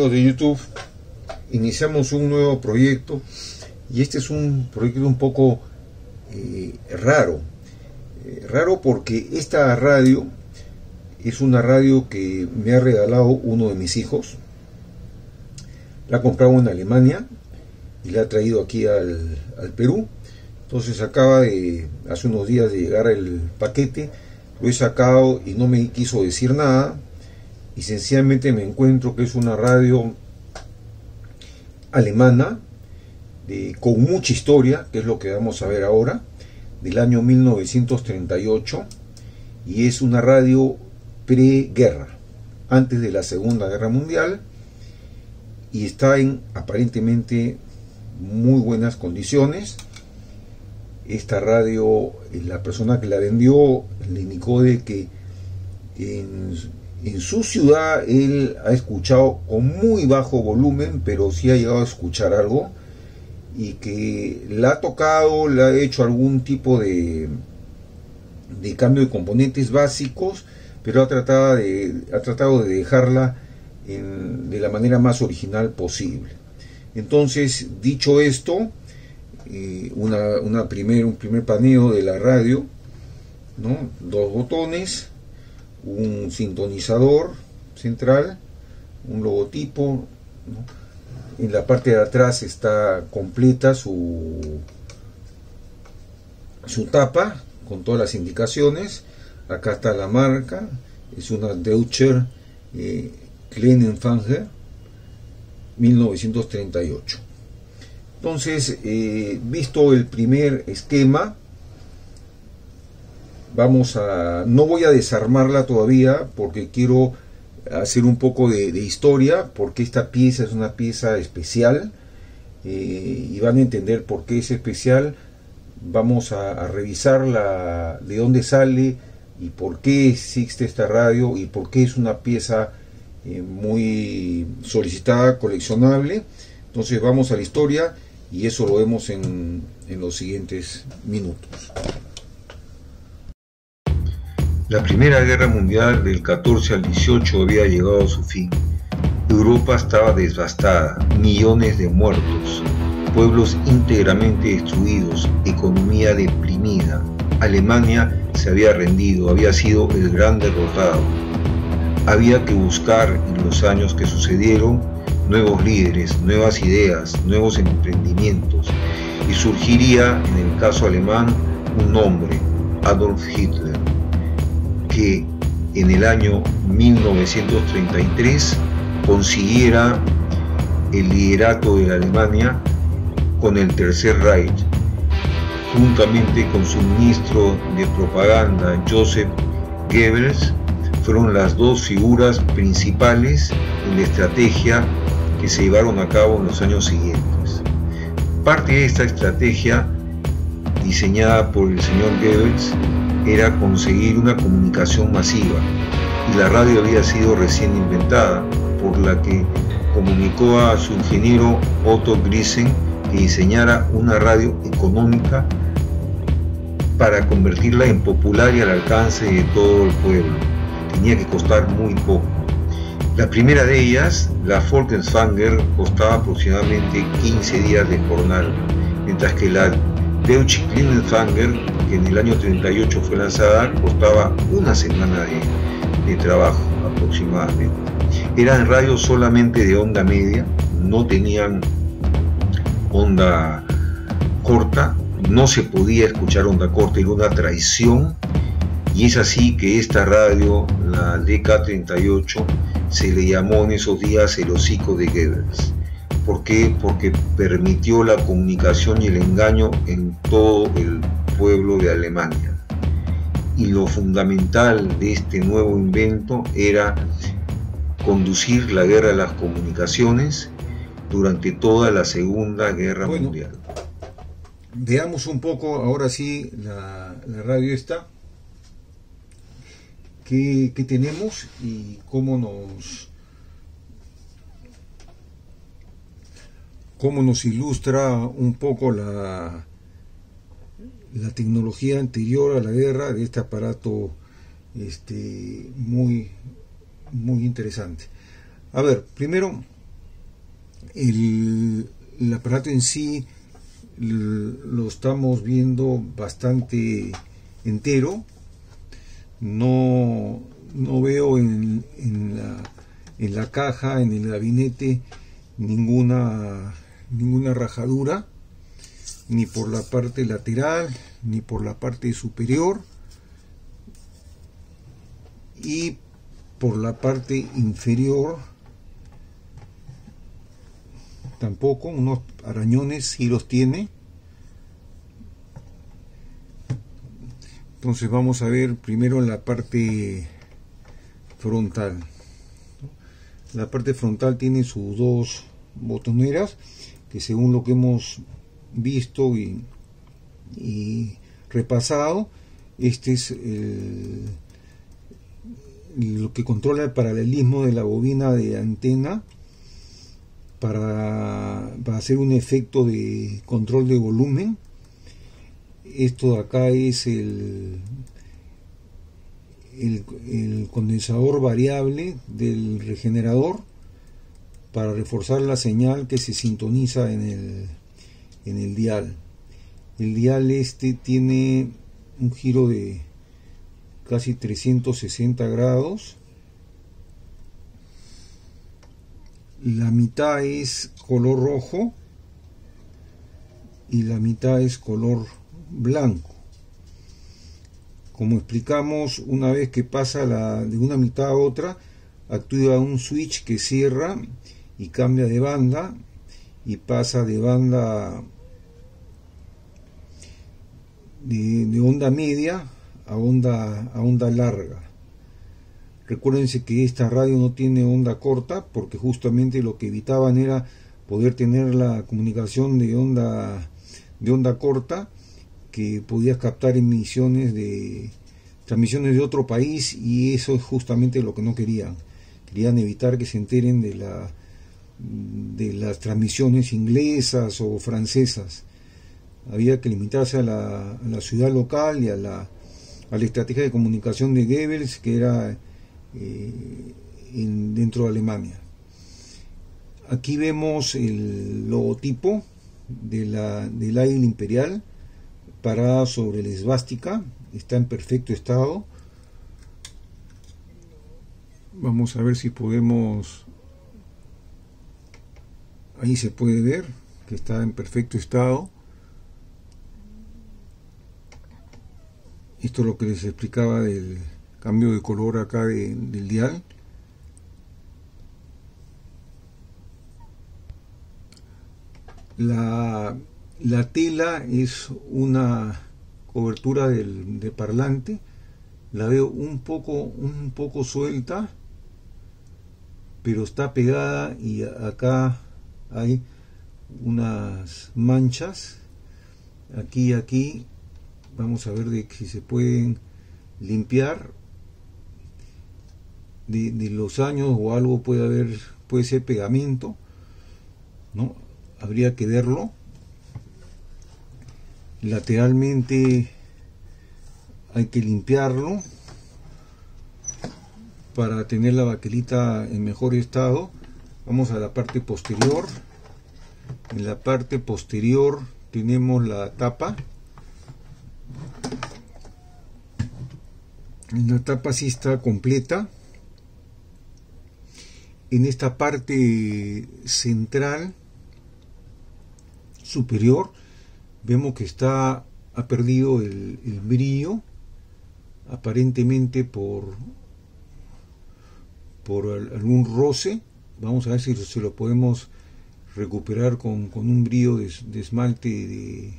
amigos de YouTube, iniciamos un nuevo proyecto y este es un proyecto un poco raro porque esta radio es una radio que me ha regalado uno de mis hijos. La ha comprado en Alemania y la ha traído aquí al Perú. Entonces acaba de, hace unos días de llegar el paquete, lo he sacado y no me quiso decir nada, y sencillamente me encuentro que es una radio alemana con mucha historia, que es lo que vamos a ver ahora, del año 1938, y es una radio preguerra, antes de la Segunda Guerra Mundial, y está en aparentemente muy buenas condiciones. Esta radio, la persona que la vendió le indicó de que en su ciudad él ha escuchado con muy bajo volumen, pero sí ha llegado a escuchar algo, y que la ha tocado, le ha hecho algún tipo de cambio de componentes básicos, pero ha tratado de dejarla de la manera más original posible. Entonces, dicho esto, un primer paneo de la radio, ¿no? Dos botones, un sintonizador central, un logotipo, ¿no? En la parte de atrás está completa su tapa con todas las indicaciones. Acá está la marca, es una Deutscher Kleinenfanger 1938. Entonces, visto el primer esquema, no voy a desarmarla todavía porque quiero hacer un poco de historia, porque esta pieza es una pieza especial, y van a entender por qué es especial. Vamos a revisar de dónde sale y por qué existe esta radio y por qué es una pieza muy solicitada, coleccionable. Entonces vamos a la historia y eso lo vemos en los siguientes minutos. La Primera Guerra Mundial del 14 al 18 había llegado a su fin. Europa estaba devastada, millones de muertos, pueblos íntegramente destruidos, economía deprimida. Alemania se había rendido, había sido el gran derrotado. Había que buscar en los años que sucedieron nuevos líderes, nuevas ideas, nuevos emprendimientos, y surgiría en el caso alemán un hombre, Adolf Hitler, que en el año 1933 consiguiera el liderato de la Alemania con el Tercer Reich, juntamente con su ministro de propaganda Joseph Goebbels. Fueron las dos figuras principales en la estrategia que se llevaron a cabo en los años siguientes. Parte de esta estrategia, diseñada por el señor Goebbels, era conseguir una comunicación masiva, y la radio había sido recién inventada, por la que comunicó a su ingeniero Otto Griesen que diseñara una radio económica para convertirla en popular y al alcance de todo el pueblo. Tenía que costar muy poco. La primera de ellas, la Volkswagen, costaba aproximadamente 15 días de jornal, mientras que la Deutsche Kleinenfanger, que en el año 38 fue lanzada, costaba una semana de trabajo aproximadamente. Eran radios solamente de onda media, no tenían onda corta, no se podía escuchar onda corta, era una traición, y es así que esta radio, la DK38, se le llamó en esos días el hocico de Goebbels. ¿Por qué? Porque permitió la comunicación y el engaño en todo el pueblo de Alemania. Y lo fundamental de este nuevo invento era conducir la guerra de las comunicaciones durante toda la Segunda Guerra Mundial. Veamos un poco ahora sí la radio esta. ¿Qué tenemos y cómo nos ilustra un poco la tecnología anterior a la guerra de este aparato muy interesante? A ver, primero El aparato en sí lo estamos viendo bastante entero. No veo en la caja, en el gabinete, ninguna rajadura, ni por la parte lateral ni por la parte superior, y por la parte inferior tampoco. Unos arañones sí los tiene. Entonces vamos a ver primero la parte frontal. La parte frontal tiene sus dos botoneras, que según lo que hemos visto y repasado, este es lo que controla el paralelismo de la bobina de antena para hacer un efecto de control de volumen. Esto de acá es el condensador variable del regenerador para reforzar la señal que se sintoniza en el dial. El dial este tiene un giro de casi 360 grados. La mitad es color rojo y la mitad es color blanco. Como explicamos, una vez que pasa de una mitad a otra, activa un switch que cierra y cambia de banda, y pasa de banda de onda media a onda larga. Recuérdense que esta radio no tiene onda corta, porque justamente lo que evitaban era poder tener la comunicación de onda corta, que podías captar transmisiones de otro país, y eso es justamente lo que no querían. Querían evitar que se enteren de las transmisiones inglesas o francesas. Había que limitarse a la ciudad local y a la estrategia de comunicación de Goebbels, que era dentro de Alemania. Aquí vemos el logotipo del águila imperial parada sobre la esvástica. Está en perfecto estado. Vamos a ver si podemos, ahí se puede ver que está en perfecto estado. Esto es lo que les explicaba del cambio de color acá del dial. La tela es una cobertura de parlante. La veo un poco suelta, pero está pegada, y acá hay unas manchas aquí y aquí. Vamos a ver si se pueden limpiar de los años, o algo puede ser pegamento, ¿no? Habría que verlo. Lateralmente hay que limpiarlo para tener la baquelita en mejor estado. Vamos a la parte posterior. En la parte posterior tenemos la tapa. La tapa sí está completa. En esta parte central superior vemos que ha perdido el brillo, aparentemente por algún roce. Vamos a ver si se lo podemos recuperar con un brillo de esmalte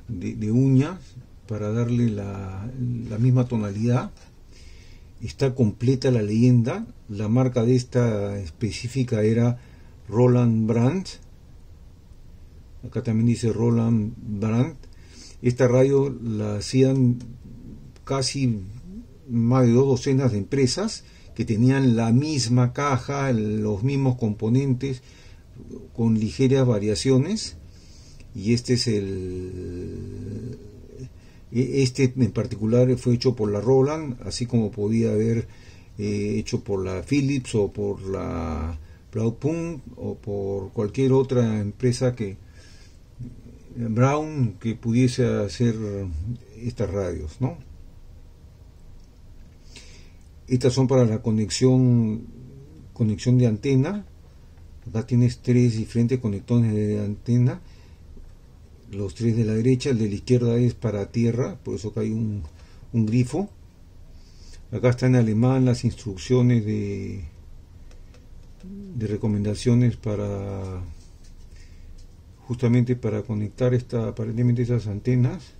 de uña, para darle la misma tonalidad. Está completa la leyenda. La marca de esta específica era Roland Brandt. Acá también dice Roland Brandt. Esta radio la hacían casi más de 2 docenas de empresas, que tenían la misma caja, los mismos componentes, con ligeras variaciones. Y este en particular fue hecho por la Roland, así como podía haber hecho por la Philips o por la Blaupunkt o por cualquier otra empresa que Brown que pudiese hacer estas radios, ¿no? Estas son para la conexión de antena. Acá tienes 3 diferentes conectores de antena, los 3 de la derecha, el de la izquierda es para tierra, por eso acá hay un grifo. Acá está en alemán las instrucciones de recomendaciones para justamente para conectar aparentemente estas antenas.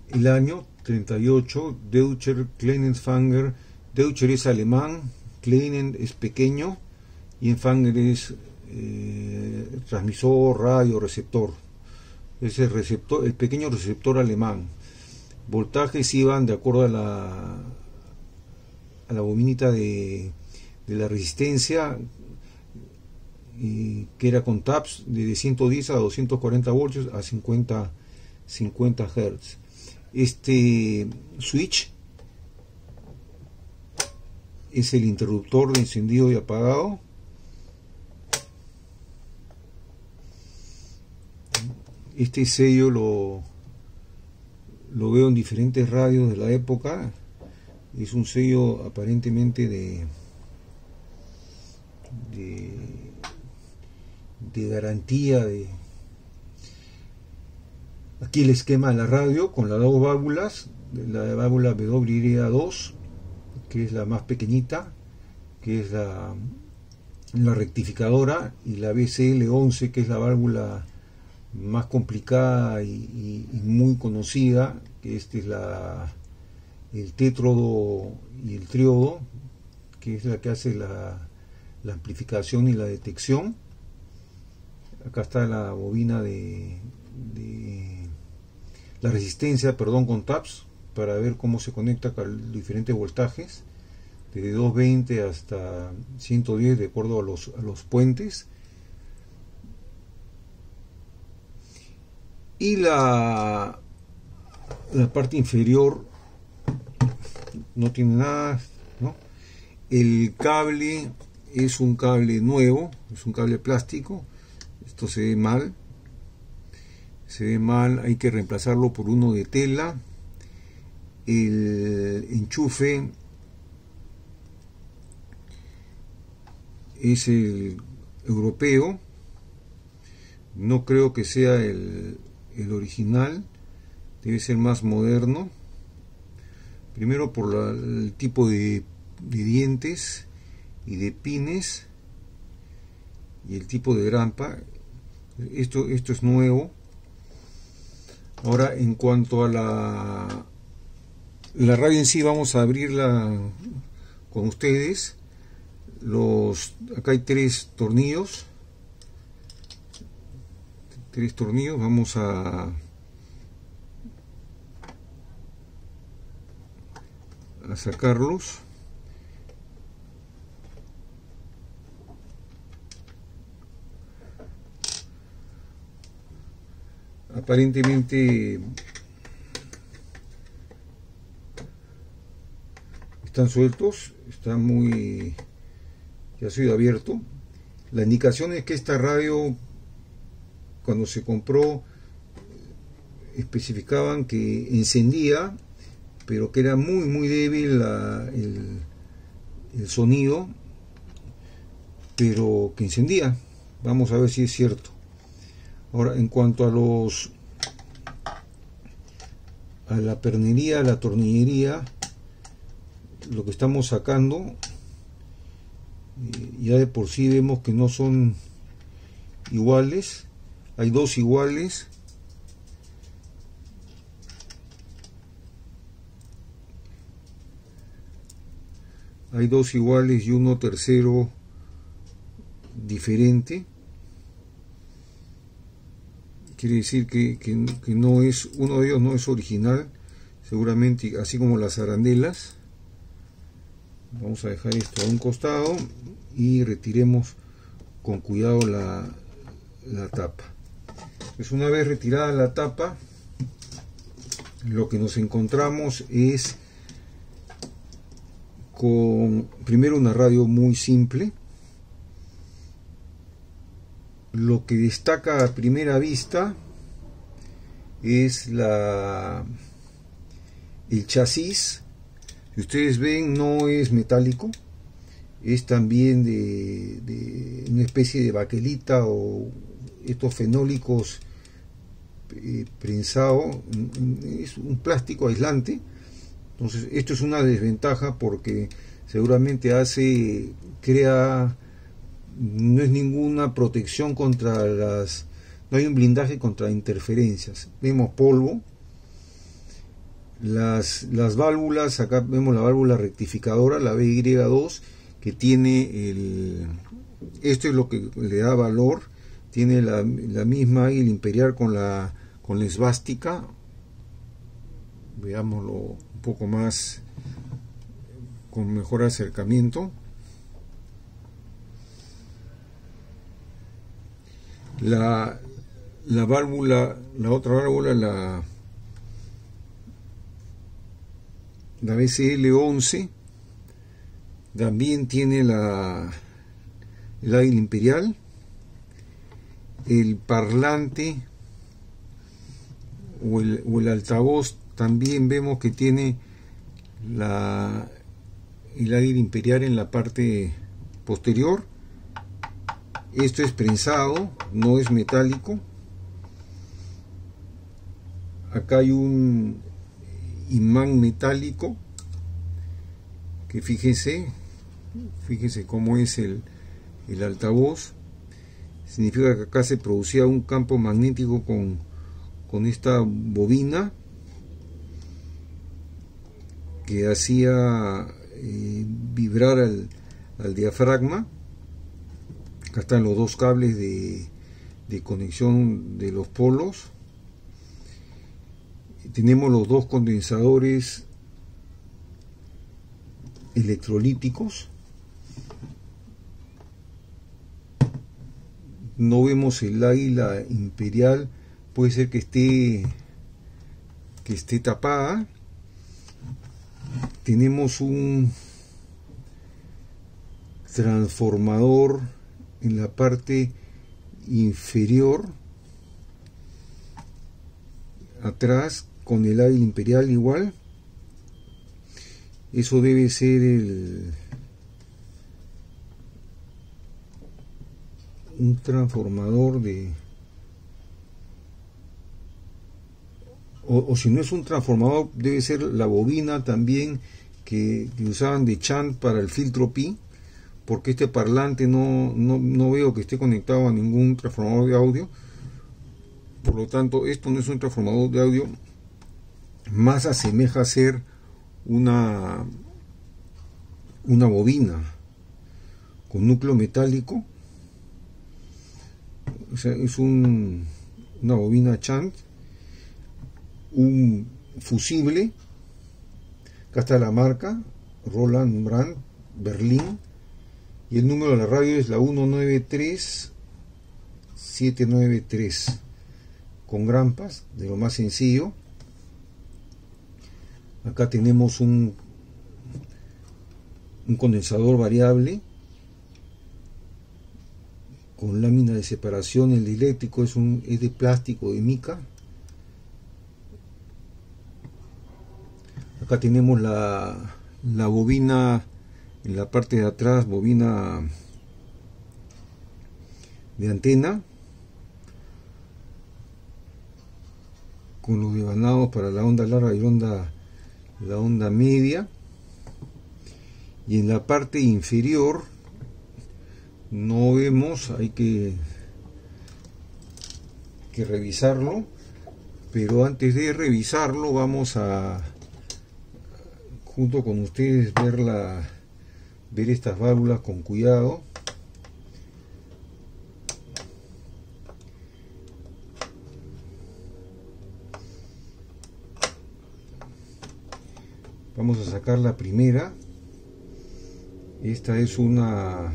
El año 38, Deutscher Kleinempfänger. Deutscher es alemán, Kleinen es pequeño y Empfänger es transmisor, radio, receptor. Es el pequeño receptor alemán. Voltajes iban de acuerdo a la bombinita de la resistencia, que era con taps de 110 a 240 voltios a 50 Hz. Este switch es el interruptor de encendido y apagado. Este sello lo veo en diferentes radios de la época. Es un sello aparentemente de garantía. Aquí el esquema de la radio con las 2 válvulas, la válvula WA2, que es la más pequeñita, que es la rectificadora, y la BCL11, que es la válvula más complicada y muy conocida, que este es el tétrodo y el triodo, que es la que hace la amplificación y la detección. Acá está la bobina de la resistencia, con taps, para ver cómo se conecta con diferentes voltajes, desde 220 hasta 110 de acuerdo a los puentes. Y la parte inferior no tiene nada, ¿no? El cable es un cable nuevo, es un cable plástico. Esto se ve mal, hay que reemplazarlo por uno de tela. El enchufe es el europeo, no creo que sea el original, debe ser más moderno, primero por el tipo de dientes y de pines y el tipo de grampa. Esto es nuevo. Ahora, en cuanto a la radio en sí, vamos a abrirla con ustedes. Acá hay 3 tornillos. Vamos a sacarlos. Aparentemente están sueltos, ya ha sido abierto. La indicación es que esta radio, cuando se compró, especificaban que encendía, pero que era muy débil el sonido, pero que encendía. Vamos a ver si es cierto. Ahora, en cuanto a la pernería, la tornillería, lo que estamos sacando, ya de por sí vemos que no son iguales. Hay 2 iguales. Hay 2 iguales y uno tercero diferente. Quiere decir que no es, uno de ellos no es original, seguramente, así como las arandelas. Vamos a dejar esto a un costado y retiremos con cuidado la tapa. Pues una vez retirada la tapa, lo que nos encontramos es con primero una radio muy simple, Lo que destaca a primera vista es el chasis. Si ustedes ven, no es metálico, es también de una especie de baquelita o estos fenólicos prensado, es un plástico aislante. Entonces esto es una desventaja porque seguramente no es ninguna protección contra no hay un blindaje contra interferencias. Vemos polvo. Las válvulas, acá vemos la válvula rectificadora, la BY2, que tiene esto es lo que le da valor, tiene la misma águila imperial con la esvástica. Veámoslo un poco más con mejor acercamiento. La válvula, la otra válvula, la BCL11, también tiene el águila imperial. El parlante o el altavoz también vemos que tiene el águila imperial en la parte posterior. Esto es prensado, no es metálico. Acá hay un imán metálico que fíjese cómo es el altavoz. Significa que acá se producía un campo magnético con esta bobina que hacía vibrar al diafragma. Acá están los dos cables de conexión de los polos. Tenemos los dos condensadores electrolíticos. No vemos el águila imperial, puede ser que esté tapada. Tenemos un transformador en la parte inferior atrás con el águila imperial igual. Eso debe ser un transformador o si no es un transformador, debe ser la bobina también que usaban de Chant para el filtro Pi, porque este parlante no veo que esté conectado a ningún transformador de audio. Por lo tanto, esto no es un transformador de audio, más asemeja a ser una bobina con núcleo metálico. O sea, es una bobina Chant, un fusible. Acá está la marca, Roland Brandt, Berlín, y el número de la radio es la 193793, con grampas, de lo más sencillo. Acá tenemos un condensador variable con lámina de separación. El eléctrico es de plástico, de mica. Acá tenemos la bobina en la parte de atrás, bobina de antena con los devanados para la onda larga y la onda media. Y en la parte inferior no vemos, hay que revisarlo, pero antes de revisarlo vamos a, junto con ustedes, ver estas válvulas con cuidado. Vamos a sacar la primera. Esta es una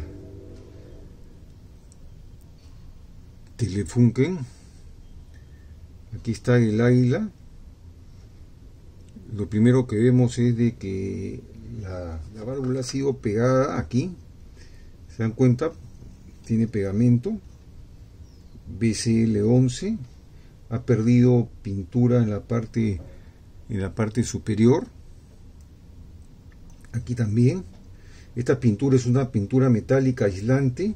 Telefunken. Aquí está el águila. Lo primero que vemos es de que la válvula ha sido pegada aquí. ¿Se dan cuenta? Tiene pegamento. BCL11, ha perdido pintura en la parte superior. Aquí también. Esta pintura es una pintura metálica aislante,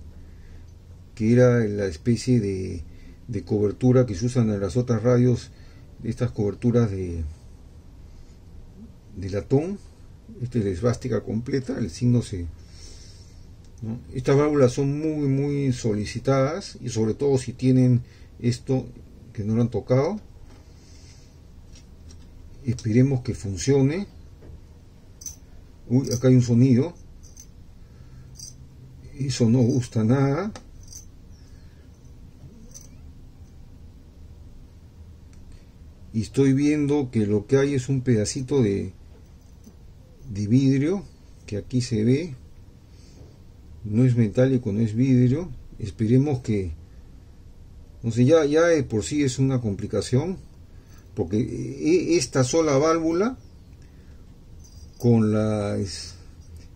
que era la especie de cobertura que se usan en las otras radios, estas coberturas de latón. Esta es la esvástica completa, el signo ¿no? Estas válvulas son muy solicitadas, y sobre todo si tienen esto que no lo han tocado. Esperemos que funcione. Uy, acá hay un sonido. Eso no gusta nada. Y estoy viendo que lo que hay es un pedacito de vidrio, que aquí se ve. No es metálico, no es vidrio. Esperemos que, no sé, ya de por sí es una complicación, porque esta sola válvula con la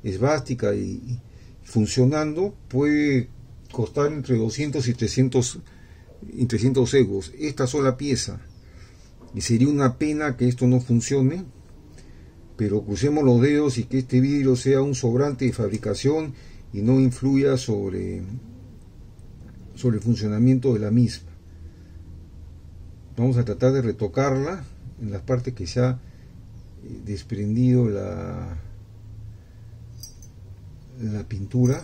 esvástica y funcionando puede costar entre 200 y 300 euros esta sola pieza, y sería una pena que esto no funcione. Pero crucemos los dedos y que este vidrio sea un sobrante de fabricación y no influya sobre el funcionamiento de la misma. Vamos a tratar de retocarla en las partes que se ha desprendido la pintura.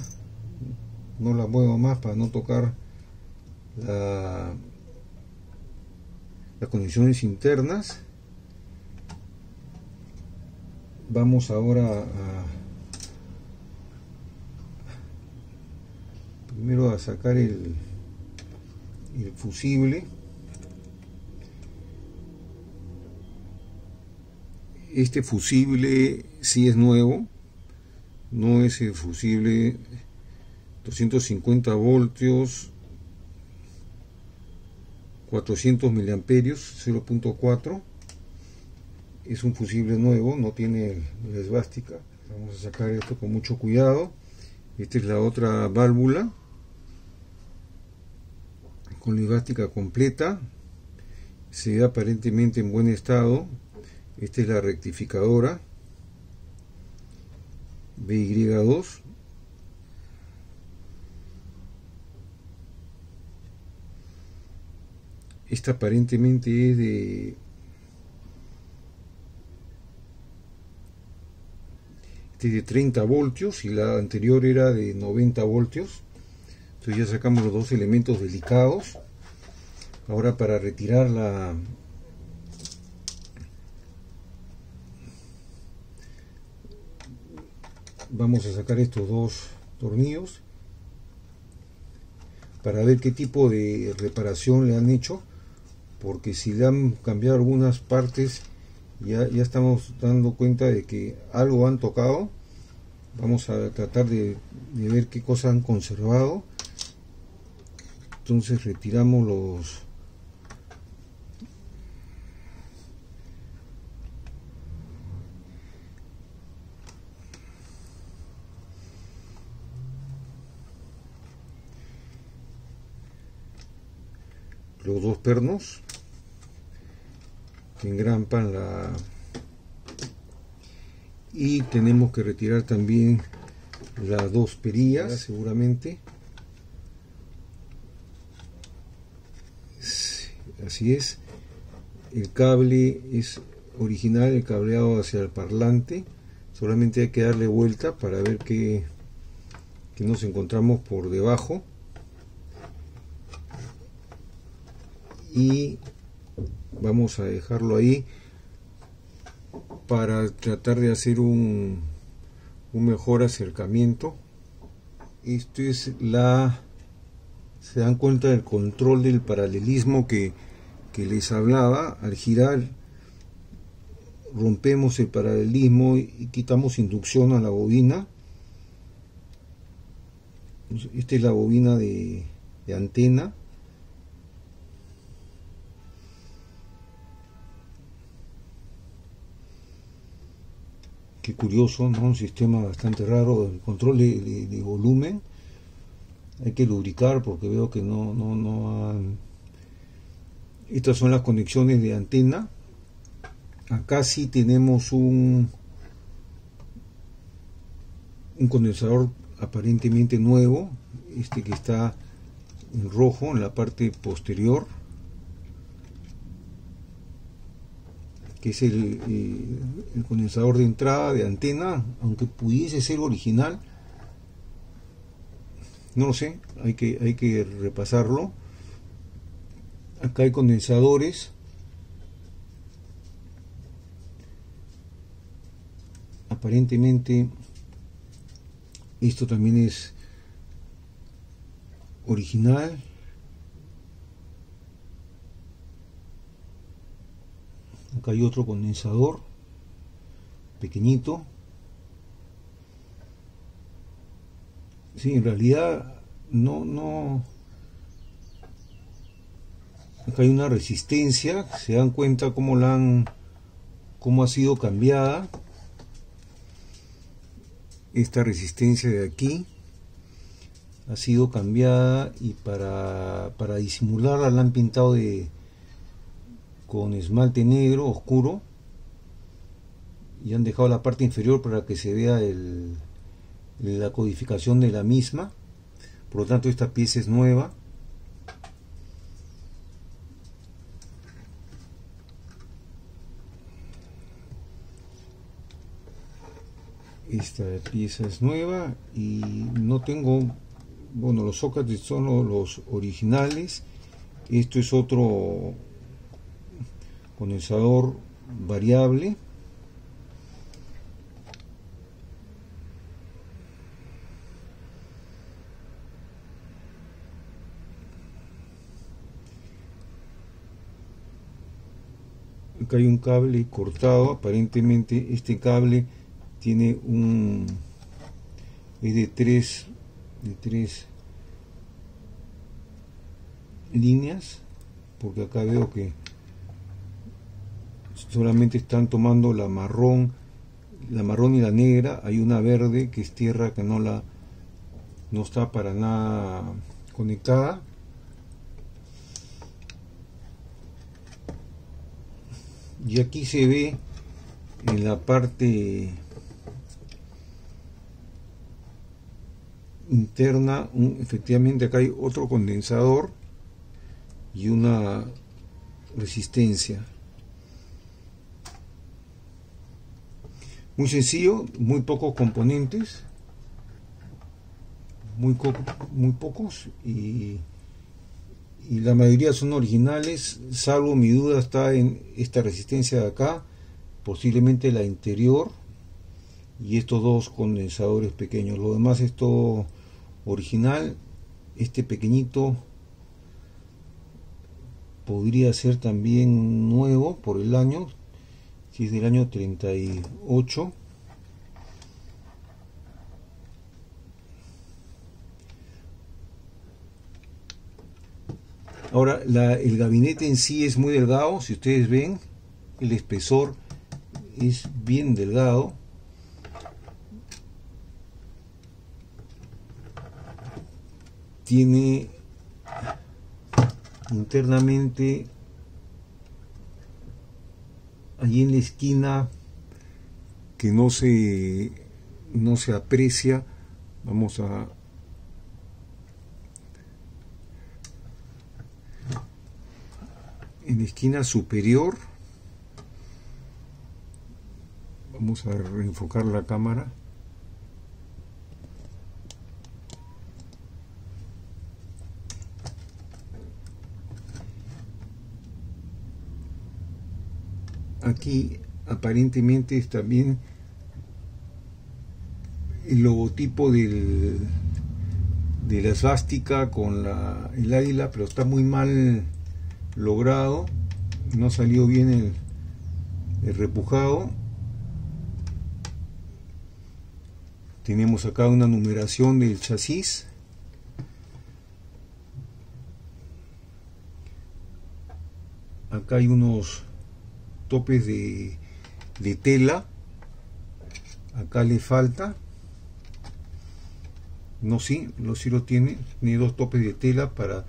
No la muevo más para no tocar las conexiones internas. Vamos ahora primero a sacar el fusible. Este fusible sí es nuevo, no es el fusible 250 voltios 400 miliamperios 0.4. es un fusible nuevo, no tiene la esvástica. Vamos a sacar esto con mucho cuidado. Esta es la otra válvula con la esvástica completa, se ve aparentemente en buen estado. Esta es la rectificadora BY2. Esta aparentemente es de 30 voltios y la anterior era de 90 voltios. Entonces ya sacamos los dos elementos delicados. Ahora, para retirar vamos a sacar estos dos tornillos para ver qué tipo de reparación le han hecho, porque si le han cambiado algunas partes, ya estamos dando cuenta de que algo han tocado. Vamos a tratar de ver qué cosas han conservado. Entonces retiramos los dos pernos que engrampan y tenemos que retirar también las dos perillas, seguramente. Así es. El cable es original, el cableado hacia el parlante. Solamente hay que darle vuelta para ver que nos encontramos por debajo. Y vamos a dejarlo ahí para tratar de hacer un mejor acercamiento. Esto es se dan cuenta del control del paralelismo que les hablaba. Al girar rompemos el paralelismo y quitamos inducción a la bobina. Esta es la bobina de antena. Qué curioso, ¿no? Un sistema bastante raro, el control de volumen. hay que lubricar porque veo que no han... Estas son las conexiones de antena. Acá sí tenemos un condensador aparentemente nuevo, este que está en rojo en la parte posterior, que es el condensador de entrada de antena, aunque pudiese ser original, no lo sé, hay que repasarlo. Acá hay condensadores, aparentemente esto también es original. Acá hay otro condensador pequeñito. Sí, en realidad no. Acá hay una resistencia, se dan cuenta cómo ha sido cambiada. Esta resistencia de aquí ha sido cambiada y para disimularla la han pintado con esmalte negro oscuro y han dejado la parte inferior para que se vea la codificación de la misma. Por lo tanto, esta pieza es nueva. Esta pieza es nueva y no tengo, bueno, los sockets son los originales. Esto es otro condensador variable. Acá hay un cable cortado, aparentemente este cable tiene es de tres líneas, porque acá veo que solamente están tomando la marrón y la negra. Hay una verde que es tierra que no está para nada conectada. Y aquí se ve en la parte interna, efectivamente acá hay otro condensador y una resistencia. Muy sencillo, muy pocos componentes, muy pocos, y la mayoría son originales, salvo mi duda está en esta resistencia de acá, posiblemente la interior, y estos dos condensadores pequeños. Lo demás es todo original. Este pequeñito podría ser también nuevo por el año, si es del año 38. Ahora, el gabinete en sí es muy delgado. Si ustedes ven, el espesor es bien delgado. Tiene internamente, allí en la esquina, que no se aprecia, vamos a en la esquina superior, vamos a reenfocar la cámara. Aquí aparentemente está bien el logotipo de la esvástica con el águila, pero está muy mal logrado, no salió bien el repujado. Tenemos acá una numeración del chasis. Acá hay unos topes de tela, acá le falta, No, sí lo tiene. Tiene dos topes de tela para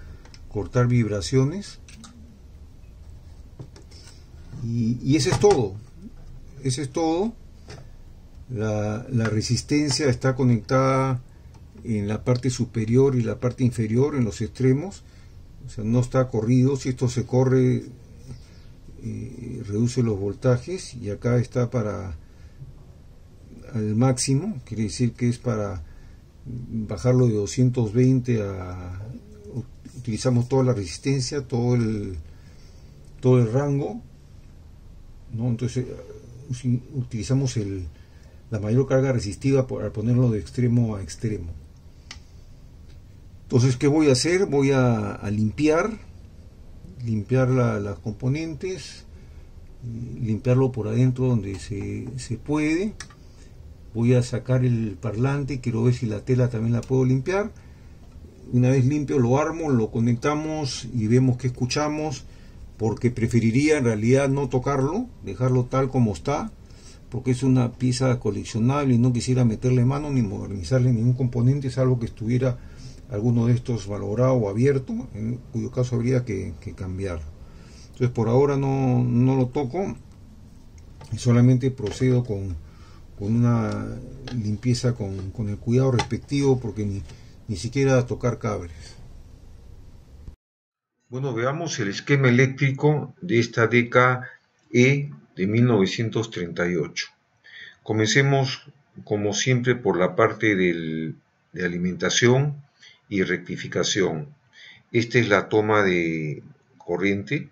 cortar vibraciones. Y ese es todo. Ese es todo. La resistencia está conectada en la parte superior y la parte inferior, en los extremos. O sea, no está corrido. Si esto se corre, reduce los voltajes. Y acá está para al máximo, quiere decir que es para bajarlo de 220 a... Utilizamos toda la resistencia, todo el rango, ¿no? Entonces utilizamos la mayor carga resistiva para ponerlo de extremo a extremo. Entonces, ¿qué voy a hacer? Voy a limpiar las componentes, limpiarlo por adentro donde se puede. Voy a sacar el parlante, quiero ver si la tela también la puedo limpiar. Una vez limpio lo armo, lo conectamos y vemos qué escuchamos, porque preferiría en realidad no tocarlo, dejarlo tal como está, porque es una pieza coleccionable y no quisiera meterle mano ni modernizarle ningún componente, salvo que estuviera alguno de estos malogrado o abierto, en cuyo caso habría que cambiarlo. Entonces por ahora no lo toco, solamente procedo con una limpieza con el cuidado respectivo, porque ni siquiera tocar cables. Bueno, veamos el esquema eléctrico de esta DKE de 1938. Comencemos, como siempre, por la parte de alimentación y rectificación. Esta es la toma de corriente.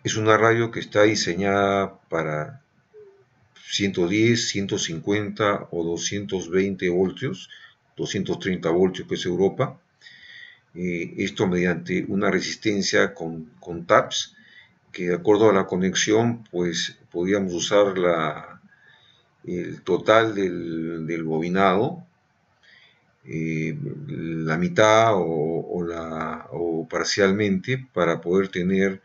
Es una radio que está diseñada para 110, 150 o 220 voltios, 230 voltios que es Europa. Esto mediante una resistencia con taps, que de acuerdo a la conexión pues podíamos usar el total del bobinado, la mitad o parcialmente, para poder tener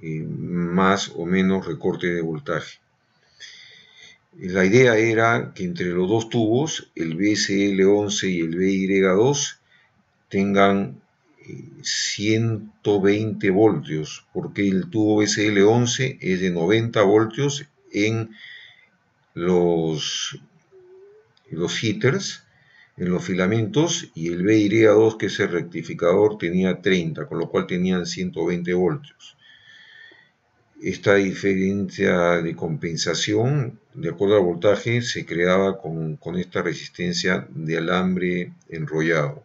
más o menos recorte de voltaje. La idea era que entre los dos tubos, el BSL11 y el BY2, tengan 120 voltios, porque el tubo BSL11 es de 90 voltios en los heaters, en los filamentos, y el BY2, que es el rectificador, tenía 30, con lo cual tenían 120 voltios. Esta diferencia de compensación, de acuerdo al voltaje, se creaba con esta resistencia de alambre enrollado.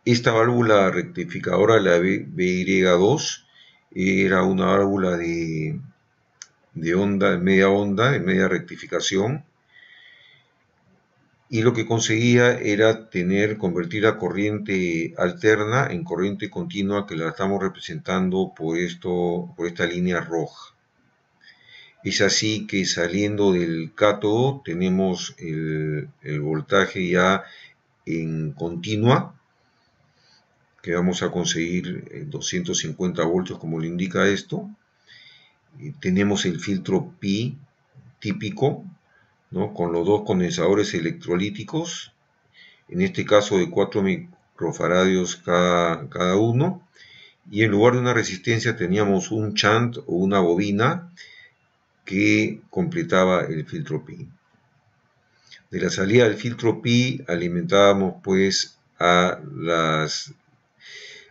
Esta válvula rectificadora, la BY2, era una válvula de media rectificación, y lo que conseguía era convertir la corriente alterna en corriente continua, que la estamos representando por esta línea roja. Es así que saliendo del cátodo tenemos el voltaje ya en continua, que vamos a conseguir 250 voltios como lo indica esto. Tenemos el filtro Pi típico, ¿no?, con los dos condensadores electrolíticos, en este caso de 4 microfaradios cada uno, y en lugar de una resistencia teníamos un shunt o una bobina que completaba el filtro Pi. De la salida del filtro Pi alimentábamos pues a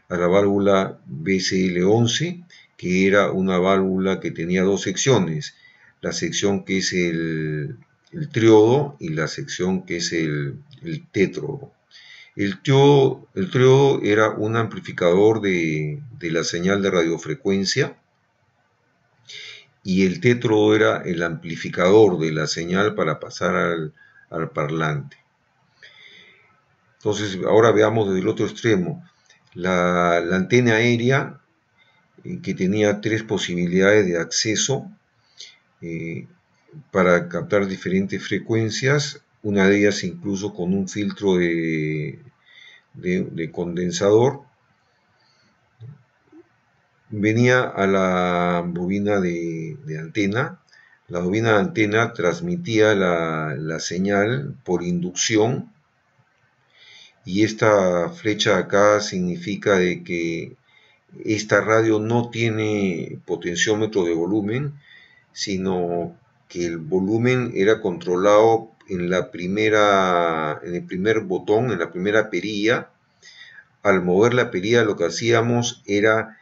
la válvula BSL11, que era una válvula que tenía dos secciones, la sección que es el triodo y la sección que es el tétrodo. El triodo era un amplificador de la señal de radiofrecuencia, y el tétrodo era el amplificador de la señal para pasar al parlante. Entonces, ahora veamos desde el otro extremo. La antena aérea, que tenía tres posibilidades de acceso para captar diferentes frecuencias, una de ellas incluso con un filtro de condensador, venía a la bobina de antena. La bobina de antena transmitía la señal por inducción, y esta flecha acá significa de que esta radio no tiene potenciómetro de volumen, sino que el volumen era controlado en el primer botón, en la primera perilla. Al mover la perilla lo que hacíamos era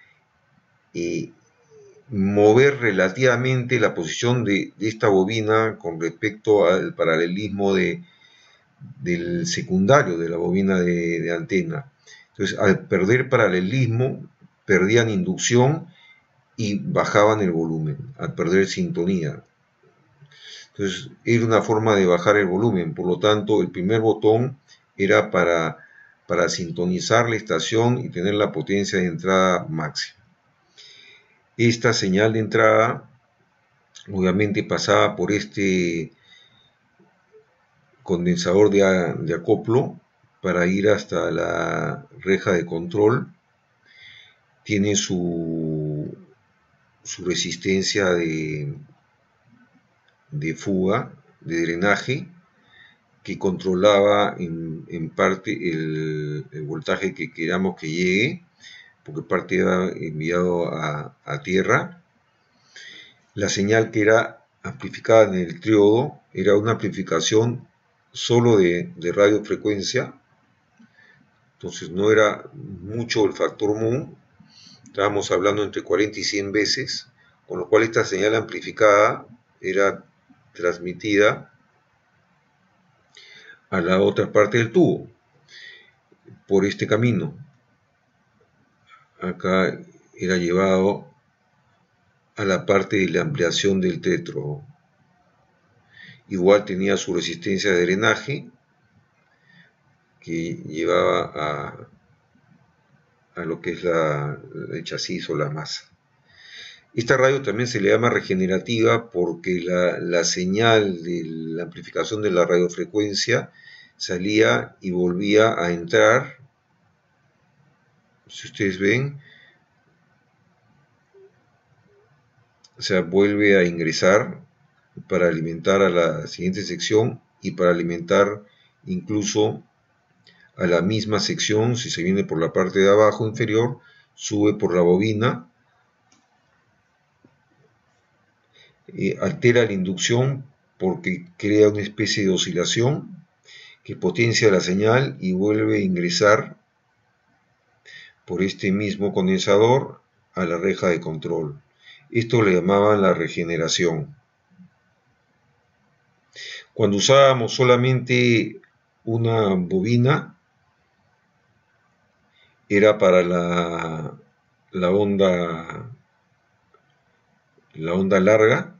mover relativamente la posición de esta bobina con respecto al paralelismo del secundario de la bobina de antena. Entonces, al perder paralelismo, perdían inducción y bajaban el volumen, al perder sintonía. Entonces, era una forma de bajar el volumen. Por lo tanto, el primer botón era para sintonizar la estación y tener la potencia de entrada máxima. Esta señal de entrada obviamente pasaba por este condensador de acoplo para ir hasta la reja de control. Tiene su resistencia de fuga, de drenaje, que controlaba en parte el voltaje que queramos que llegue, porque parte era enviado a tierra. La señal que era amplificada en el triodo era una amplificación solo de radiofrecuencia, entonces no era mucho el factor mu, estábamos hablando entre 40 y 100 veces, con lo cual esta señal amplificada era transmitida a la otra parte del tubo por este camino. Acá era llevado a la parte de la ampliación del tetro. Igual tenía su resistencia de drenaje que llevaba a lo que es el chasis o la masa. Esta radio también se le llama regenerativa porque la señal de la amplificación de la radiofrecuencia salía y volvía a entrar. Si ustedes ven, o sea, vuelve a ingresar para alimentar a la siguiente sección y para alimentar incluso a la misma sección. Si se viene por la parte de abajo inferior, sube por la bobina, altera la inducción porque crea una especie de oscilación que potencia la señal y vuelve a ingresar por este mismo condensador a la reja de control. Esto le llamaban la regeneración. Cuando usábamos solamente una bobina, era para la onda larga,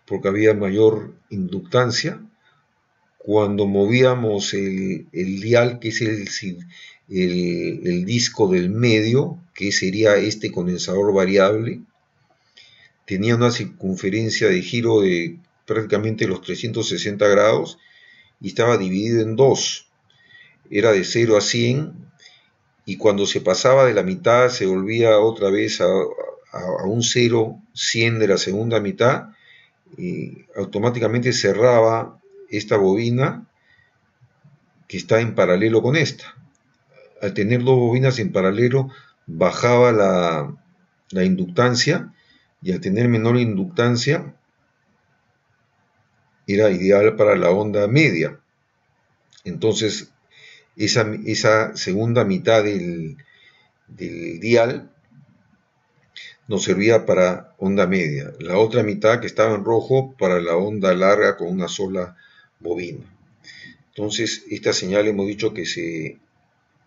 porque había mayor inductancia. Cuando movíamos el dial, que es el disco del medio, que sería este condensador variable, tenía una circunferencia de giro de prácticamente los 360 grados y estaba dividido en dos. Era de 0 a 100 y cuando se pasaba de la mitad se volvía otra vez a un 0, 100 de la segunda mitad, y automáticamente cerraba esta bobina que está en paralelo con esta. Al tener dos bobinas en paralelo bajaba la inductancia, y al tener menor inductancia era ideal para la onda media. Entonces esa segunda mitad del dial nos servía para onda media, la otra mitad que estaba en rojo para la onda larga con una sola bobina. Entonces esta señal hemos dicho que se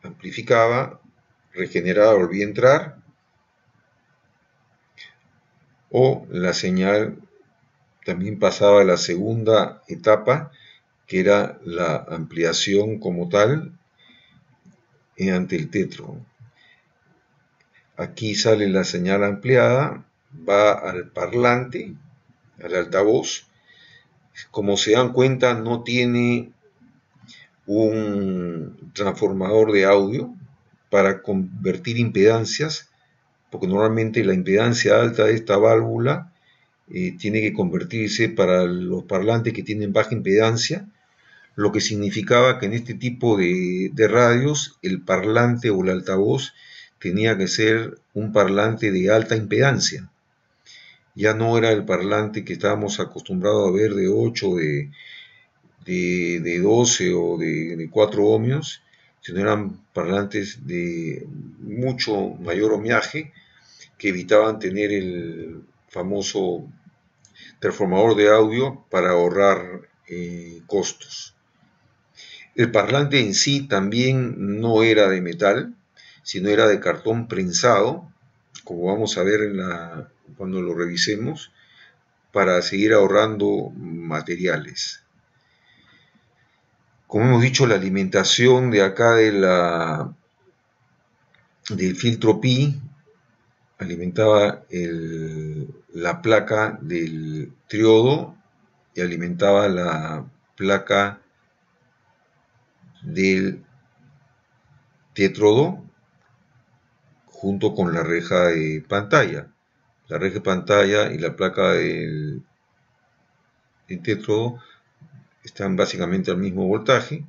amplificaba, regeneraba, volvía a entrar, o la señal también pasaba a la segunda etapa, que era la ampliación como tal ante el tetro. Aquí sale la señal ampliada, va al parlante, al altavoz. Como se dan cuenta, no tiene un transformador de audio para convertir impedancias, porque normalmente la impedancia alta de esta válvula tiene que convertirse para los parlantes que tienen baja impedancia, lo que significaba que en este tipo de radios el parlante o el altavoz tenía que ser un parlante de alta impedancia. Ya no era el parlante que estábamos acostumbrados a ver de 8, de 12 o de 4 ohmios, sino eran parlantes de mucho mayor ohmiaje que evitaban tener el famoso transformador de audio para ahorrar costos. El parlante en sí también no era de metal, sino era de cartón prensado, como vamos a ver cuando lo revisemos, para seguir ahorrando materiales. Como hemos dicho, la alimentación de acá del filtro pi alimentaba la placa del triodo y alimentaba la placa del tétrodo junto con la reja de pantalla. La reja de pantalla y la placa del tétrodo están básicamente al mismo voltaje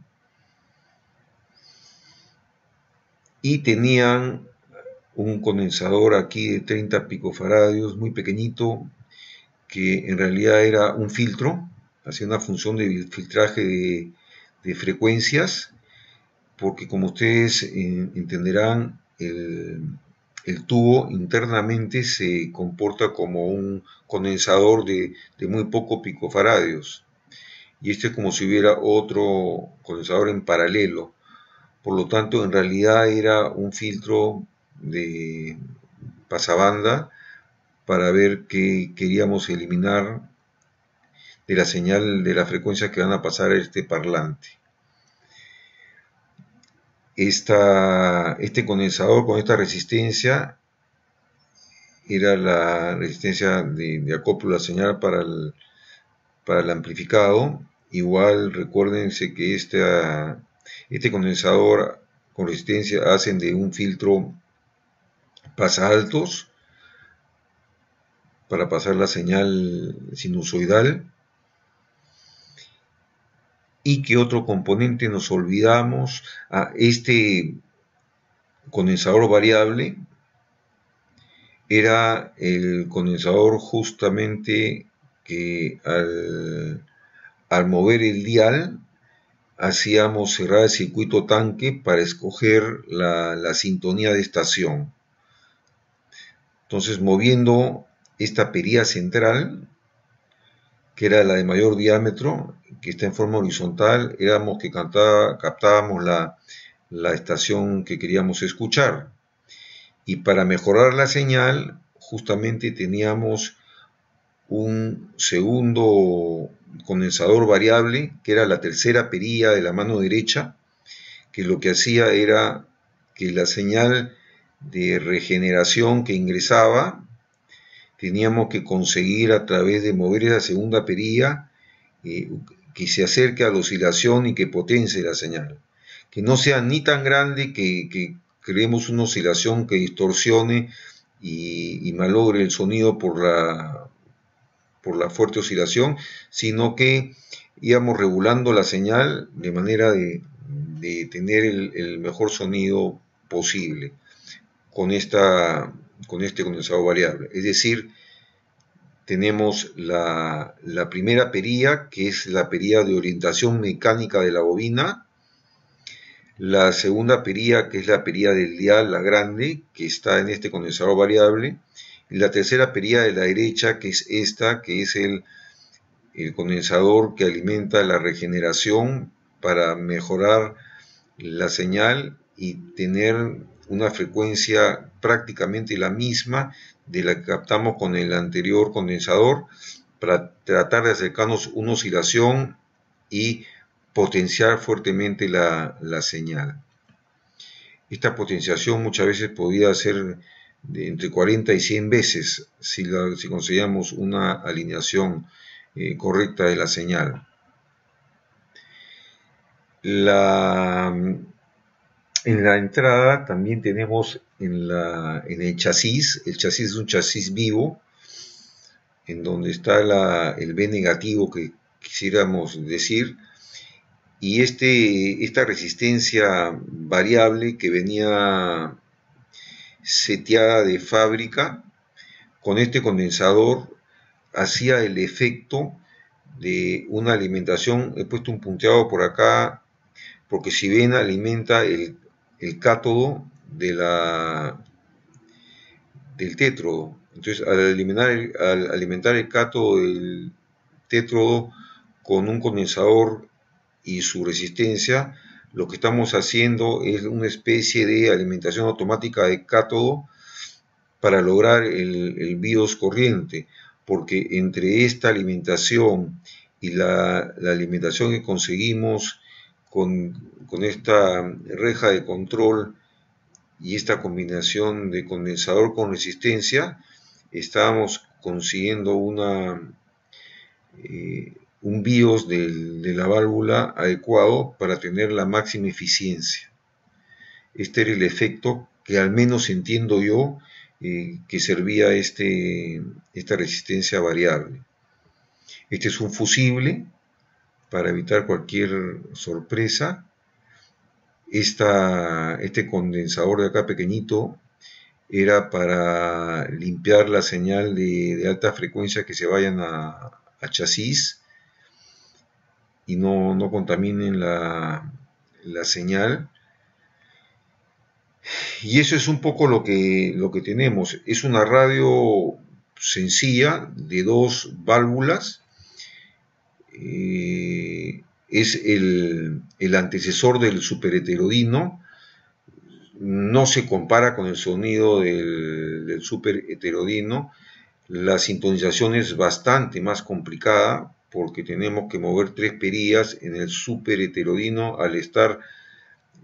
y tenían un condensador aquí de 30 picofaradios muy pequeñito que en realidad era un filtro, hacía una función de filtraje de frecuencias, porque como ustedes entenderán, el tubo internamente se comporta como un condensador de muy poco picofaradios, y este es como si hubiera otro condensador en paralelo. Por lo tanto, en realidad era un filtro de pasabanda para ver qué queríamos eliminar de la señal de la frecuencia que van a pasar a este parlante. Este condensador con esta resistencia era la resistencia de acoplo de la señal para el amplificado. Igual recuérdense que este condensador con resistencia hacen de un filtro pasaltos para pasar la señal sinusoidal. ¿Y qué otro componente nos olvidamos? Este condensador variable era el condensador justamente que al mover el dial hacíamos cerrar el circuito tanque para escoger la sintonía de estación. Entonces, moviendo esta perilla central, que era la de mayor diámetro, que está en forma horizontal, éramos que captábamos la estación que queríamos escuchar. Y para mejorar la señal, justamente teníamos un segundo condensador variable, que era la tercera perilla de la mano derecha, que lo que hacía era que la señal de regeneración que ingresaba, teníamos que conseguir a través de mover esa segunda perilla que se acerque a la oscilación y que potencie la señal. Que no sea ni tan grande que creemos una oscilación que distorsione y malogre el sonido por la fuerte oscilación, sino que íbamos regulando la señal de manera de tener el mejor sonido posible con este condensador variable. Es decir, tenemos la primera perilla, que es la perilla de orientación mecánica de la bobina, la segunda perilla, que es la perilla del dial, la grande, que está en este condensador variable, y la tercera perilla de la derecha, que es esta, que es el condensador que alimenta la regeneración para mejorar la señal y tener una frecuencia prácticamente la misma de la que captamos con el anterior condensador, para tratar de acercarnos una oscilación y potenciar fuertemente la señal. Esta potenciación muchas veces podía ser de entre 40 y 100 veces si conseguíamos una alineación correcta de la señal. En la entrada también tenemos en el chasis. El chasis es un chasis vivo. en donde está el B negativo que quisiéramos decir, y esta resistencia variable que venía seteada de fábrica, con este condensador hacía el efecto de una alimentación. He puesto un punteado por acá, porque si ven, alimenta el cátodo del tétrodo. Entonces, al alimentar el cátodo del tétrodo con un condensador y su resistencia, lo que estamos haciendo es una especie de alimentación automática de cátodo para lograr el BIOS corriente, porque entre esta alimentación y la alimentación que conseguimos con esta reja de control y esta combinación de condensador con resistencia, estábamos consiguiendo un BIOS de la válvula adecuado para tener la máxima eficiencia. Este era el efecto que al menos entiendo yo que servía esta resistencia variable. Este es un fusible para evitar cualquier sorpresa. Este condensador de acá pequeñito era para limpiar la señal de alta frecuencia que se vayan a chasis y no contaminen la señal. Y eso es un poco lo que tenemos. Es una radio sencilla de 2 válvulas. Es el antecesor del superheterodino. No se compara con el sonido del superheterodino. La sintonización es bastante más complicada porque tenemos que mover 3 perillas en el superheterodino. Al estar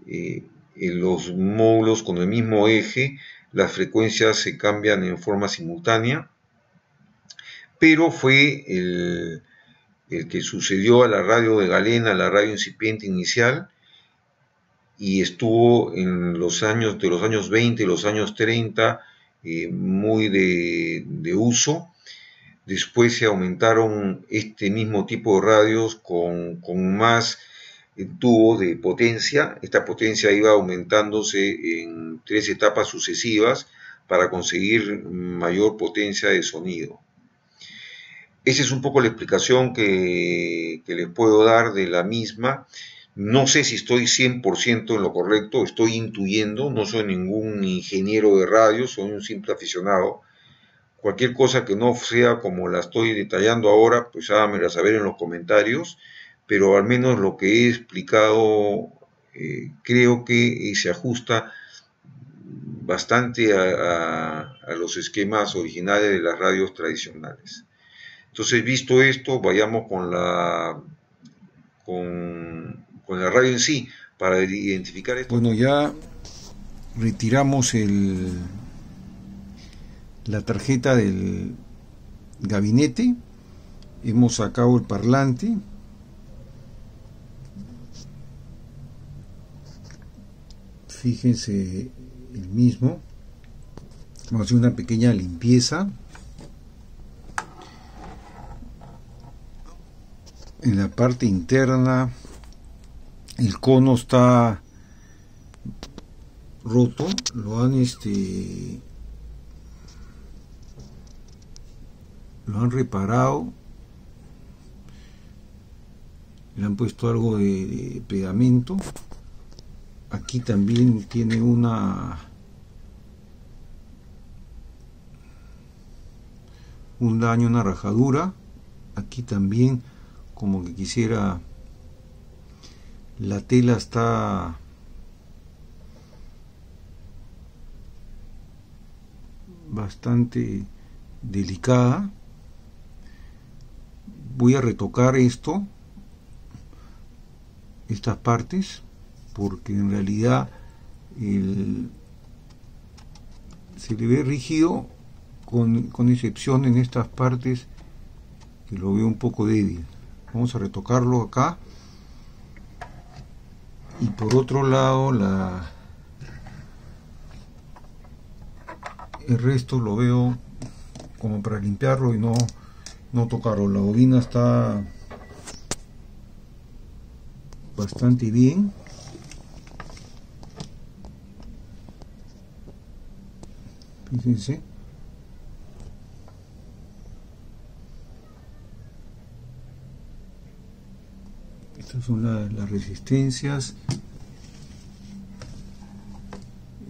en los módulos con el mismo eje, las frecuencias se cambian en forma simultánea, pero fue el que sucedió a la radio de Galena, la radio incipiente inicial, y estuvo en los años 20, los años 30, muy de uso. Después se aumentaron este mismo tipo de radios con más tubo de potencia. Esta potencia iba aumentándose en 3 etapas sucesivas para conseguir mayor potencia de sonido. Esa es un poco la explicación que les puedo dar de la misma. No sé si estoy 100% en lo correcto, estoy intuyendo, no soy ningún ingeniero de radio, soy un simple aficionado. Cualquier cosa que no sea como la estoy detallando ahora, pues háganmela saber en los comentarios, pero al menos lo que he explicado creo que se ajusta bastante a los esquemas originales de las radios tradicionales. Entonces, visto esto, vayamos con la radio en sí, para identificar esto. Bueno, ya retiramos la tarjeta del gabinete, hemos sacado el parlante, fíjense el mismo. Vamos a hacer una pequeña limpieza en la parte interna. El cono está roto, lo han reparado, le han puesto algo de pegamento. Aquí también tiene un daño, una rajadura. Aquí también, como que quisiera, la tela está bastante delicada. Voy a retocar estas partes, porque en realidad se le ve rígido, con excepción en estas partes que lo veo un poco débil. Vamos a retocarlo acá. Y por otro lado, el resto lo veo como para limpiarlo y no no tocarlo. La bobina está bastante bien. Fíjense. Estas son las resistencias.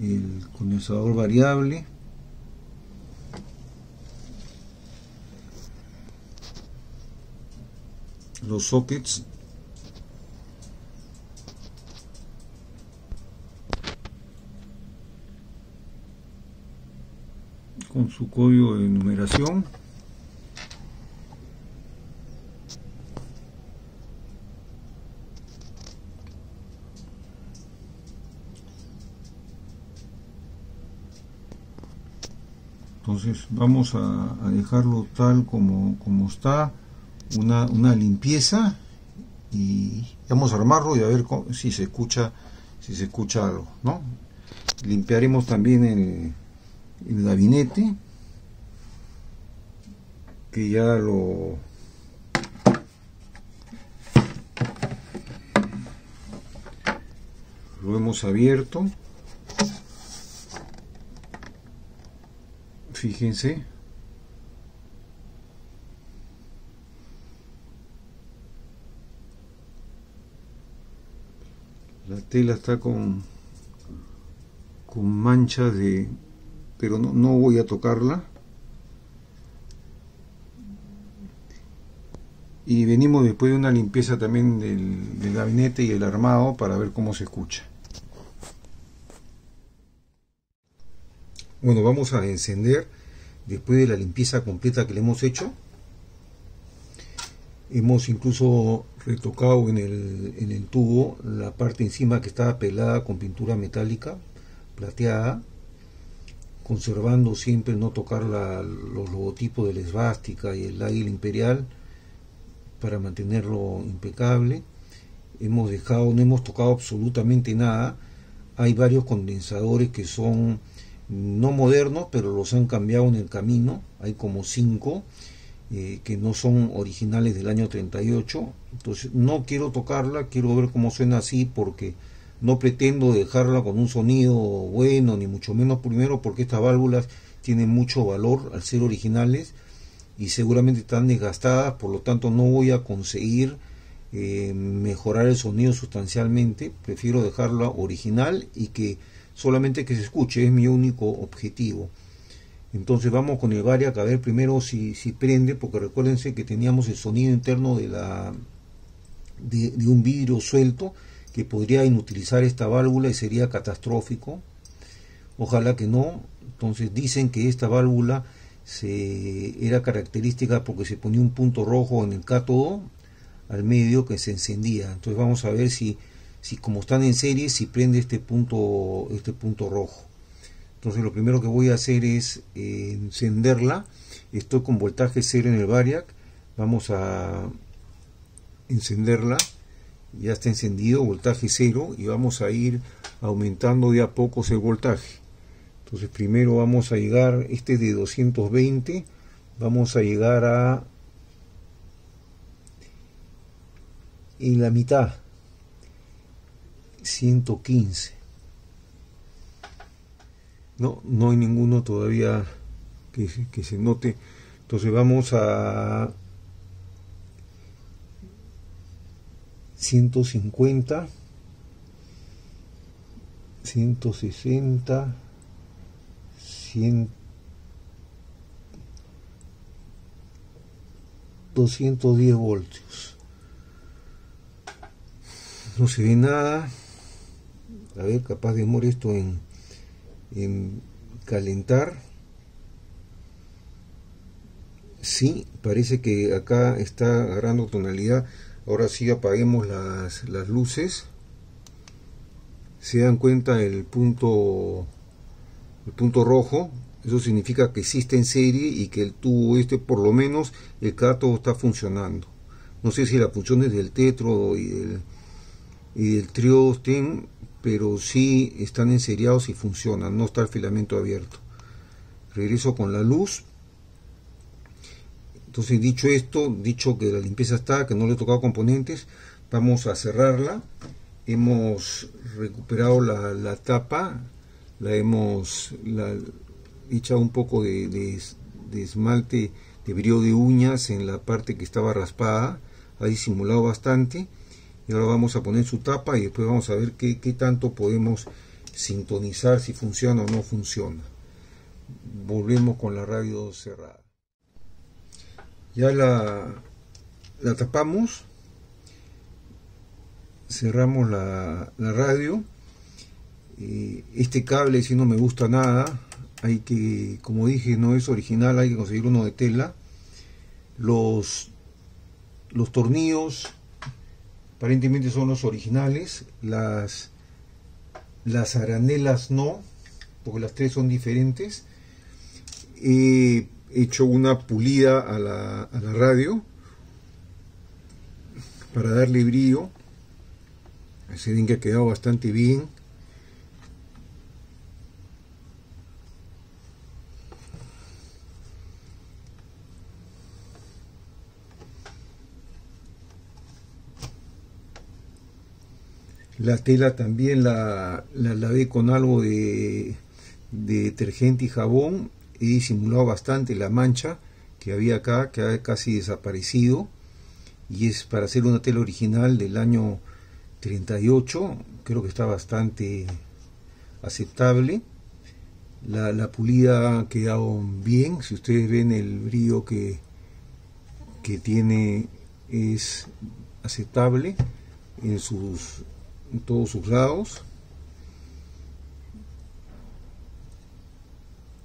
El condensador variable. Los sockets. Con su código de numeración. Entonces vamos a dejarlo tal como está, una limpieza, y vamos a armarlo y a ver si se escucha algo, ¿no? Limpiaremos también el gabinete, que ya lo hemos abierto. Fíjense, la tela está con manchas pero no voy a tocarla. Y venimos después de una limpieza también del gabinete y el armado para ver cómo se escucha. Bueno, vamos a encender después de la limpieza completa que le hemos hecho. Hemos incluso retocado en el tubo la parte encima que estaba pelada con pintura metálica plateada, conservando siempre no tocar los logotipos de la esvástica y el águila imperial para mantenerlo impecable. No hemos tocado absolutamente nada. Hay varios condensadores que son no modernos, pero los han cambiado en el camino. Hay como 5 que no son originales del año 38. Entonces no quiero tocarla, quiero ver cómo suena así, porque no pretendo dejarla con un sonido bueno, ni mucho menos, primero porque estas válvulas tienen mucho valor al ser originales y seguramente están desgastadas, por lo tanto no voy a conseguir mejorar el sonido sustancialmente. Prefiero dejarla original y que solamente que se escuche, es mi único objetivo. Entonces vamos con el Variac a ver primero si prende, porque recuérdense que teníamos el sonido interno de un vidrio suelto que podría inutilizar esta válvula y sería catastrófico. Ojalá que no. Entonces dicen que esta válvula era característica porque se ponía un punto rojo en el cátodo al medio que se encendía. Entonces vamos a ver si como están en serie, si prende este punto rojo. Entonces lo primero que voy a hacer es encenderla. Estoy con voltaje 0 en el Variac. Vamos a encenderla. Ya está encendido, voltaje 0, y vamos a ir aumentando de a poco el voltaje. Entonces primero vamos a llegar, este es de 220, vamos a llegar en la mitad, 115. No hay ninguno todavía que se note. Entonces vamos a 150, 160, 100, 210 voltios. No se ve nada. A ver, capaz demore esto en calentar. Sí, parece que acá está agarrando tonalidad. Ahora sí, apaguemos las luces. Se dan cuenta el punto rojo. Eso significa que sí está en serie y que el tubo por lo menos el cátodo está funcionando. No sé si la función es del tétrodo y del triodo estén, pero sí están enseriados y funcionan, no está el filamento abierto. Regreso con la luz. Entonces, dicho esto, dicho que la limpieza está, que no le he tocado componentes, vamos a cerrarla. Hemos recuperado la tapa, la hemos echado un poco de esmalte de brillo de uñas en la parte que estaba raspada, ha disimulado bastante. Y ahora vamos a poner su tapa y después vamos a ver qué tanto podemos sintonizar, si funciona o no funciona. Volvemos con la radio cerrada. Ya la tapamos, cerramos la radio. Este cable si no me gusta nada, hay que, como dije, no es original, hay que conseguir uno de tela. Los tornillos aparentemente son los originales, las aranelas no, porque las tres son diferentes. He hecho una pulida a la radio para darle brillo. Se ven que ha quedado bastante bien. La tela también la lavé con algo de detergente y jabón. He disimulado bastante la mancha que había acá, que ha casi desaparecido. Y es para hacer una tela original del año 38. Creo que está bastante aceptable. La pulida ha quedado bien. Si ustedes ven, el brillo que tiene es aceptable en todos sus lados.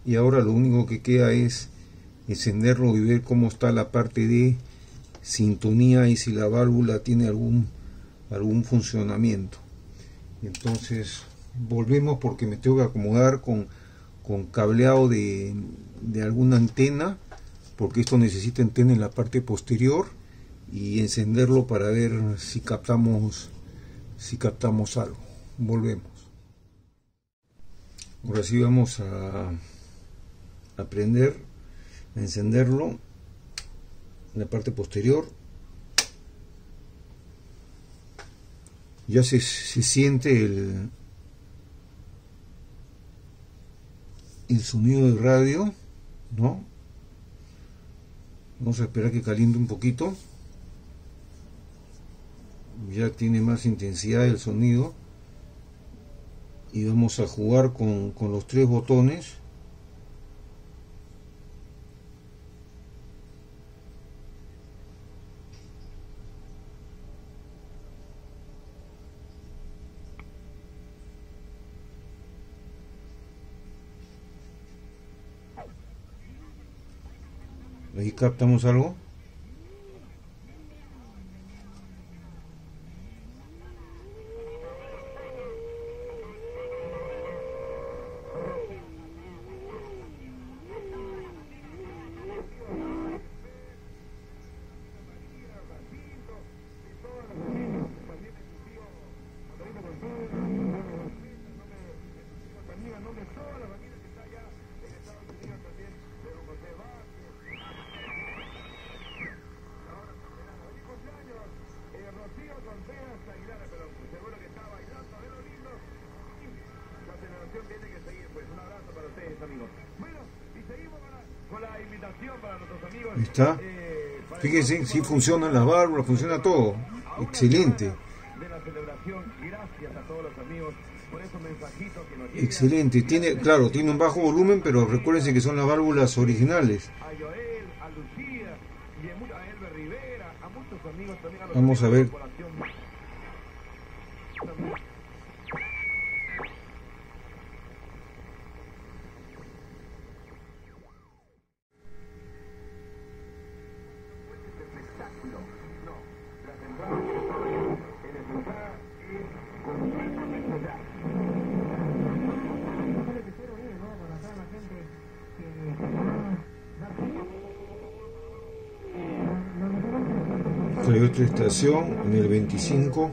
Y ahora lo único que queda es encenderlo y ver cómo está la parte de sintonía y si la válvula tiene algún funcionamiento. Entonces volvemos porque me tengo que acomodar con cableado de alguna antena, porque esto necesita antena en la parte posterior, y encenderlo para ver si captamos algo. Volvemos. Ahora sí vamos a prender, a encenderlo en la parte posterior. Ya se siente el sonido de radio, ¿no? Vamos a esperar que caliente un poquito. Ya tiene más intensidad el sonido. Y vamos a jugar con los tres botones. Ahí captamos algo. Ahí está. Fíjense, si funcionan las válvulas, funciona todo. Excelente. Excelente. Tiene, claro, tiene un bajo volumen, pero recuérdense que son las válvulas originales. Vamos a ver. Hay otra estación en el 25.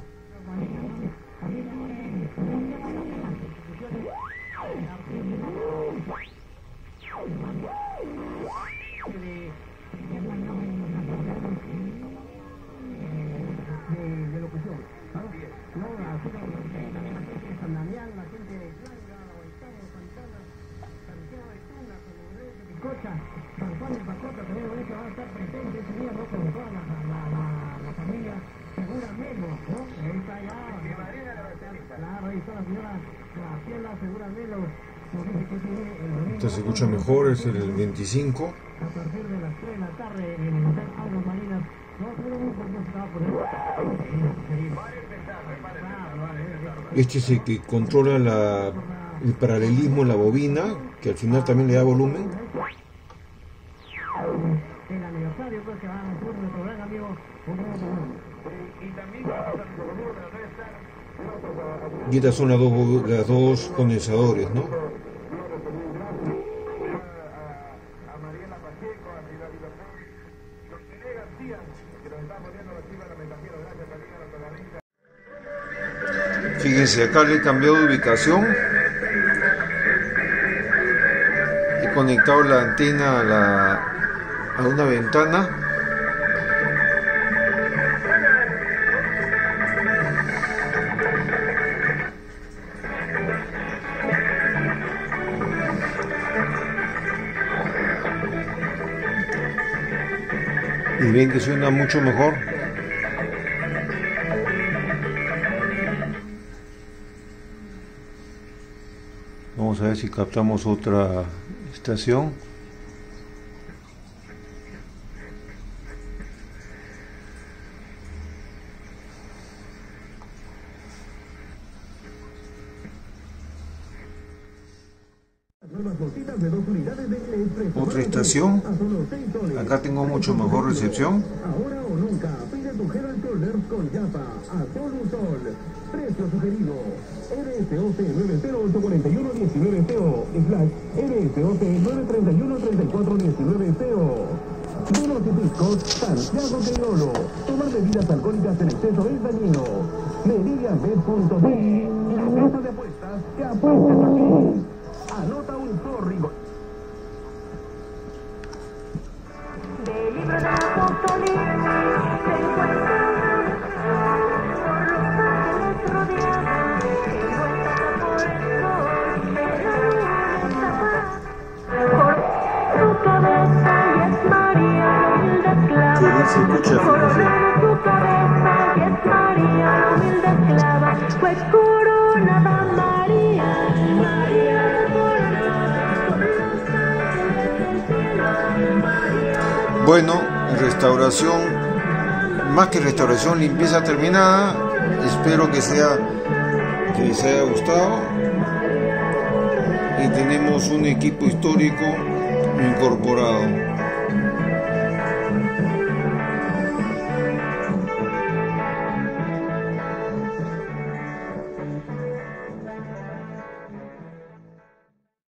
Pacocha, San Juan y Pacocha también van a estar presentes ese día, ¿no? Con toda la familia Segura Melo, ¿no? Ahí está ya. Claro, ahí está la señora Graciela Segura Melo. Este se escucha mejor, es el 25. A partir de las 3 de la tarde en el Hotel Aguas Marinas. No, pero muy estaba por Este es el que controla el paralelismo en la bobina, que al final también le da volumen. El aniversario pues que va a ocurrir nuestro gran amigo. Y estas son las dos condensadores, ¿no? Fíjense, acá le he cambiado de ubicación. He conectado la antena a una ventana. Y ven que suena mucho mejor. Vamos a ver si captamos otra estación. Otra estación. Acá tengo mucho mejor recepción. Ahora o nunca, pide tu Head & Shoulders con Yapa a sol un sol. Precio sugerido. RSOC 908-4119-RSOC 931-3419-. Vinos y piscos Santiago Criollo. Tomar bebidas alcohólicas en exceso es dañino. Meridianbet.de. La casa de apuestas que apuestas aquí. Anota un zorrigo. Del libro de Apocalipsis se encuentra por los ángeles rodeada, envuelta por el sol, pero está por su cabeza y es María, humilde esclava. Por su cabeza y es María, humilde esclava. Fue coronada María, María coronada por los ángeles del cielo, María. Bueno, restauración, más que restauración, limpieza terminada. Espero que les haya gustado. Y tenemos un equipo histórico incorporado.